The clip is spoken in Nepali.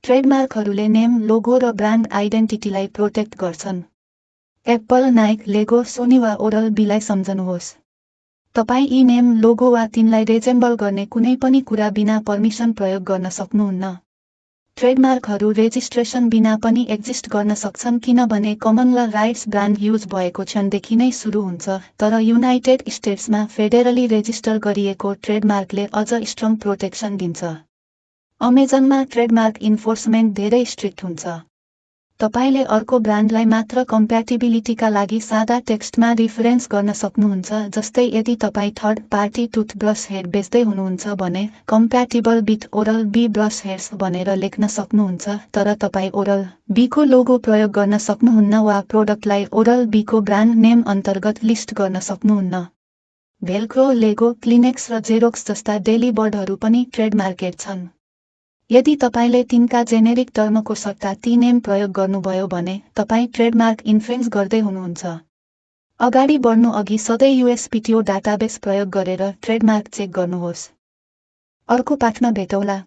ट्रेडमार्कहरूले नेम, लोगो र ब्रान्ड आइडेन्टिटीलाई प्रोटेक्ट गर्छन्। एप्पल, नाइक, लेगो, सोनी वा ओरल बीलाई सम्झनुहोस्। तपाईँ यी नेम, लोगो वा तिनलाई रेजेम्बल गर्ने कुनै पनि कुरा बिना पर्मिसन प्रयोग गर्न सक्नुहुन्न। ट्रेडमार्कहरू रेजिस्ट्रेसन बिना पनि एक्जिस्ट गर्न सक्छन् किनभने कमन ल राइट्स ब्रान्ड युज भएको क्षणदेखि नै सुरु हुन्छ, तर युनाइटेड स्टेट्समा फेडरली रेजिस्टर गरिएको ट्रेडमार्कले अझ स्ट्रङ प्रोटेक्सन दिन्छ। अमेजनमा ट्रेडमार्क इन्फोर्समेन्ट धेरै स्ट्रिक्ट हुन्छ। तपाईले अर्को ब्रान्डलाई मात्र कम्प्याटिबिलिटीका लागि सादा टेक्स्टमा रिफरेन्स गर्न सक्नुहुन्छ, जस्तै यदि तपाईँ थर्ड पार्टी टुथब्रस हेड बेच्दै हुनुहुन्छ भने compatible with Oral B brush heads भनेर लेख्न सक्नुहुन्छ, तर तपाईँ ओरल बीको लोगो प्रयोग गर्न सक्नुहुन्न वा प्रोडक्टलाई ओरल बीको ब्रान्ड नेम अन्तर्गत लिस्ट गर्न सक्नुहुन्न। भेल्क्रो, लेगो, क्लिनेक्स र जेरोक्स जस्ता डेली बर्डहरू पनि ट्रेडमार्केड छन्। यदि तपाईले तिनका जेनेरिक टर्मको सट्टा ती नेम प्रयोग गर्नुभयो भने तपाईँ ट्रेडमार्क इन्फ्रिन्ज गर्दै हुनुहुन्छ। अगाडि बढ्नु अघि सधैँ USPTO डाटाबेस प्रयोग गरेर ट्रेडमार्क चेक गर्नुहोस्। अर्को पाठमा भेटौँला।